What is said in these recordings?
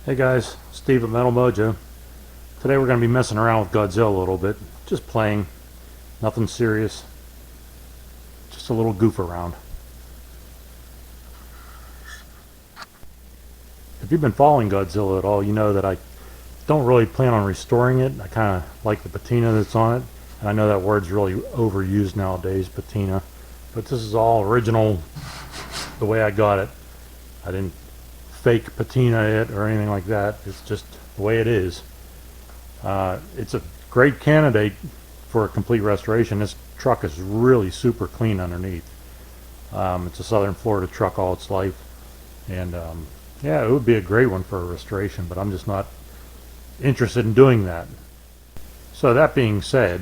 Hey guys, Steve at Metal Mojo. Today we're going to be messing around with Godzilla a little bit. Just playing. Nothing serious. Just a little goof around. If you've been following Godzilla at all, you know that I don't really plan on restoring it. I kind of like the patina that's on it. And I know that word's really overused nowadays, patina. But this is all original the way I got it. I didn't fake patina it or anything like that. It's just the way it is. It's a great candidate for a complete restoration. This truck is really super clean underneath. It's a Southern Florida truck all its life, and yeah, it would be a great one for a restoration, but I'm just not interested in doing that. So that being said,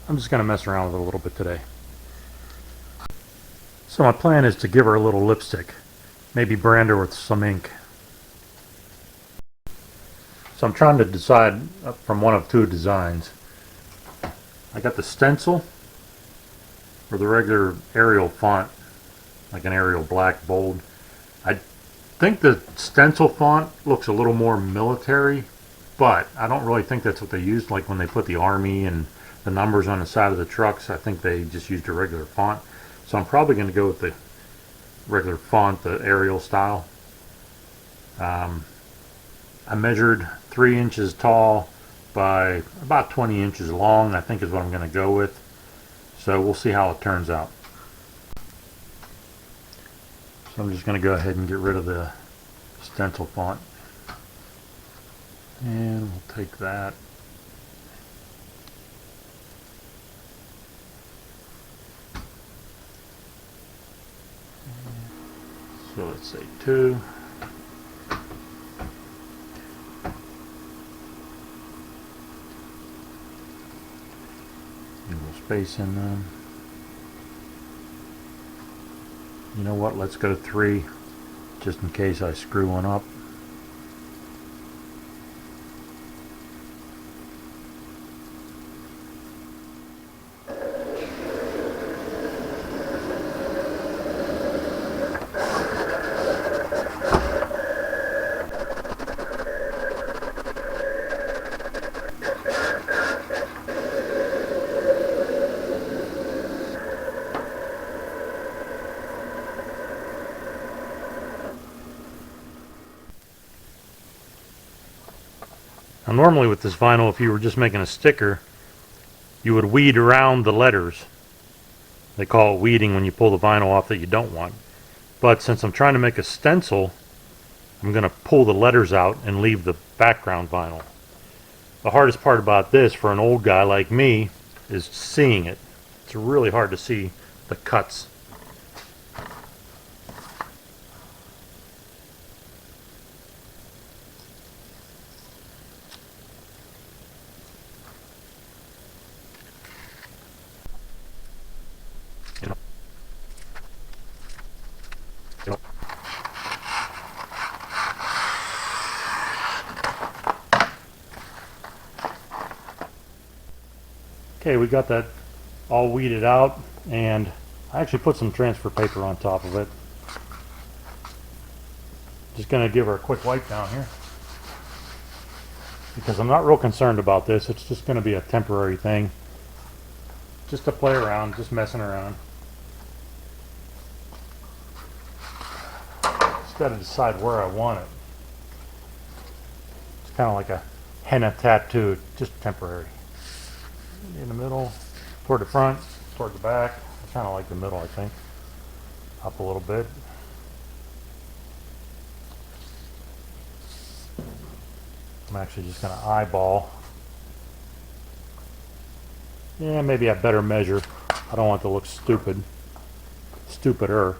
I'm just going to mess around with it a little bit today. So my plan is to give her a little lipstick, maybe brand her with some ink. So I'm trying to decide from one of two designs. I got the Stencil or the regular Arial font, like an Arial black bold. I think the Stencil font looks a little more military, but I don't really think that's what they used. Like when they put the Army and the numbers on the side of the trucks, I think they just used a regular font. So I'm probably going to go with the regular font, the Arial style. I measured 3 inches tall by about 20 inches long, I think is what I'm going to go with. So we'll see how it turns out. So I'm just going to go ahead and get rid of the Stencil font. And we'll take that. So let's say 2. A little space in them. You know what, let's go 3 just in case I screw one up. Now normally with this vinyl, if you were just making a sticker, you would weed around the letters. They call it weeding when you pull the vinyl off that you don't want. But since I'm trying to make a stencil, I'm going to pull the letters out and leave the background vinyl. The hardest part about this for an old guy like me is seeing it. It's really hard to see the cuts. Okay, we got that all weeded out, and I actually put some transfer paper on top of it. Just going to give her a quick wipe down here, because I'm not real concerned about this. It's just going to be a temporary thing, just to play around, just messing around. Just got to decide where I want it. It's kind of like a henna tattoo, just temporary. In the middle, toward the front, toward the back. I kind of like the middle, I think. Up a little bit. I'm actually just going to eyeball. Yeah, maybe I better measure. I don't want it to look stupid. Stupider.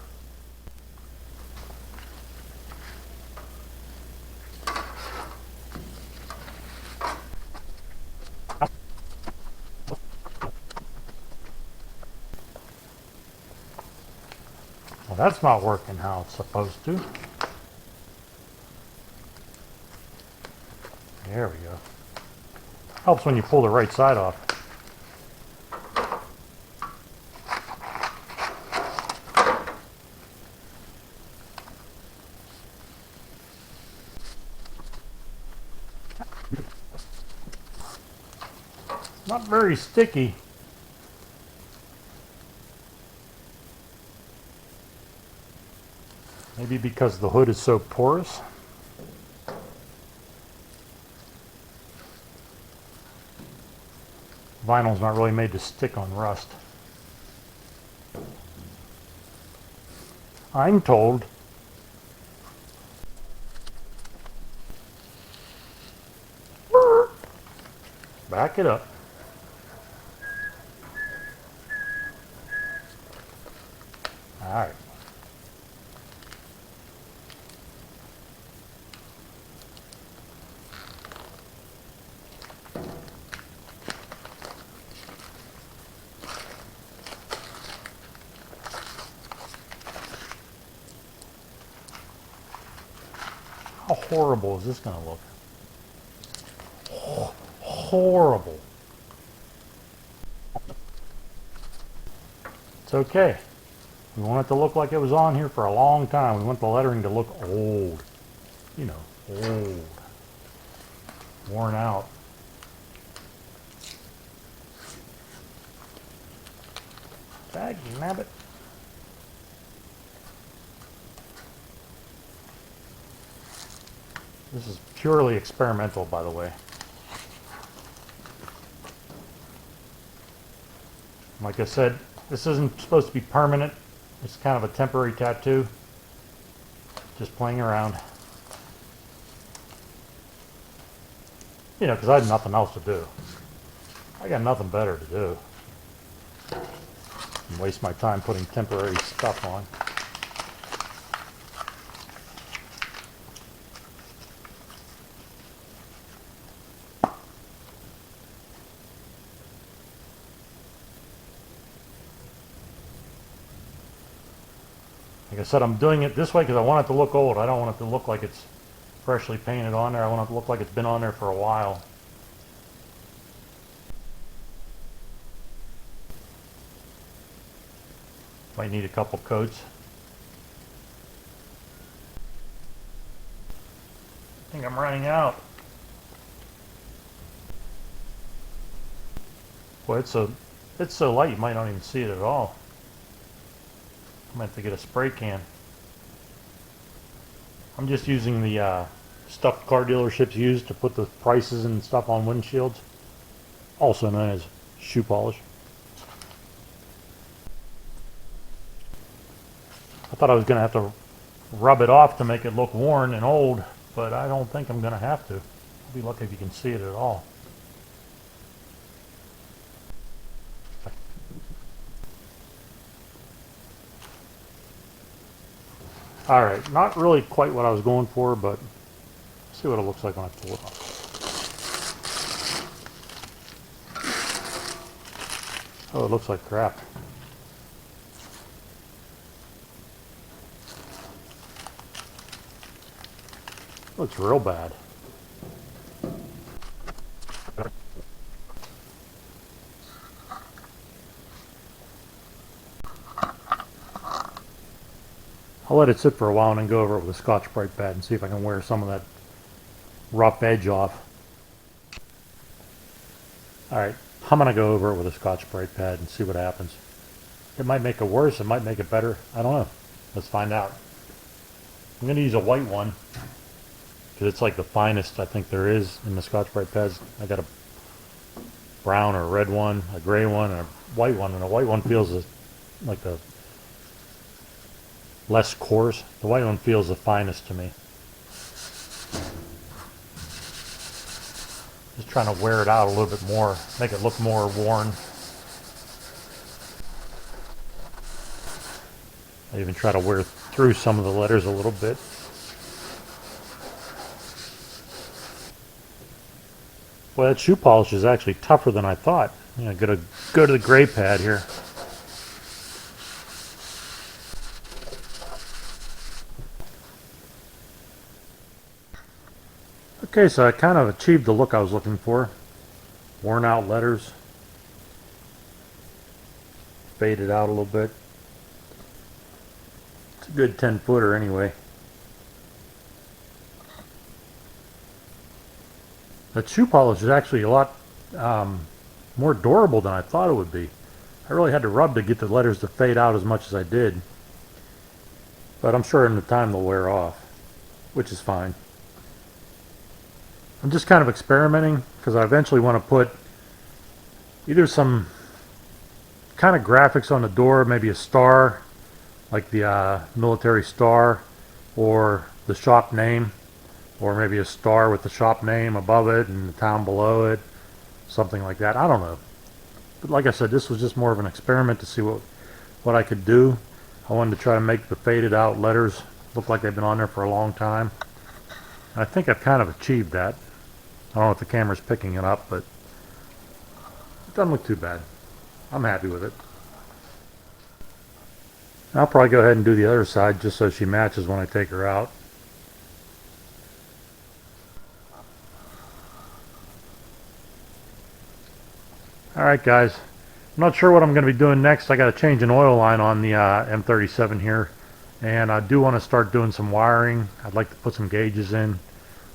Well, that's not working how it's supposed to. There we go. Helps when you pull the right side off. Not very sticky. Maybe because the hood is so porous. Vinyl's not really made to stick on rust. I'm told. Back it up. All right. How horrible is this going to look? Oh, horrible. It's okay. We want it to look like it was on here for a long time. We want the lettering to look old. You know, old. Worn out. Dagnabbit. This is purely experimental, by the way. Like I said, this isn't supposed to be permanent. It's kind of a temporary tattoo. Just playing around. You know, because I had nothing else to do. I got nothing better to do than waste my time putting temporary stuff on. Like I said, I'm doing it this way because I want it to look old. I don't want it to look like it's freshly painted on there. I want it to look like it's been on there for a while. Might need a couple coats. I think I'm running out. Boy, it's so light you might not even see it at all. I might have to get a spray can. I'm just using the stuff car dealerships use to put the prices and stuff on windshields, also known as shoe polish. I thought I was going to have to rub it off to make it look worn and old, but I don't think I'm going to have to. I'll be lucky if you can see it at all. Alright, not really quite what I was going for, but let's see what it looks like when I pull it off. Oh, it looks like crap. Looks real bad. I'll let it sit for a while and then go over it with a Scotch-Brite pad and see if I can wear some of that rough edge off. Alright, I'm going to go over it with a Scotch-Brite pad and see what happens. It might make it worse, it might make it better. I don't know. Let's find out. I'm going to use a white one because it's like the finest I think there is in the Scotch-Brite pads. I got a brown or a red one, a gray one, and a white one, and the white one feels like the less coarse. The white one feels the finest to me. Just trying to wear it out a little bit more, make it look more worn. I even try to wear through some of the letters a little bit. Well, that shoe polish is actually tougher than I thought. You know, gotta go to the gray pad here. Okay, so I kind of achieved the look I was looking for. Worn out letters. Faded out a little bit. It's a good 10-footer anyway. The shoe polish is actually a lot more durable than I thought it would be. I really had to rub to get the letters to fade out as much as I did. But I'm sure in the time they'll wear off, which is fine. I'm just kind of experimenting because I eventually want to put either some kind of graphics on the door, maybe a star, like the military star, or the shop name, or maybe a star with the shop name above it and the town below it, something like that. I don't know. But like I said, this was just more of an experiment to see what I could do. I wanted to try to make the faded out letters look like they've been on there for a long time. And I think I've kind of achieved that. I don't know if the camera's picking it up, but it doesn't look too bad. I'm happy with it. I'll probably go ahead and do the other side just so she matches when I take her out. Alright guys, I'm not sure what I'm going to be doing next. I got to change an oil line on the M37 here, and I do want to start doing some wiring. I'd like to put some gauges in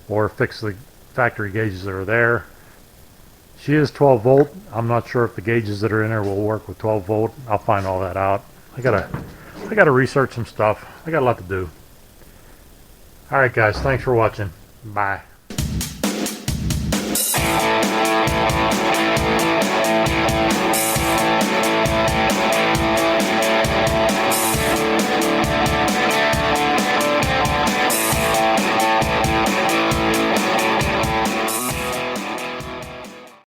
or fix the factory gauges that are there. She is 12 volt. I'm not sure if the gauges that are in there will work with 12 volt. I'll find all that out. I gotta research some stuff. I got a lot to do. Alright guys, thanks for watching. Bye.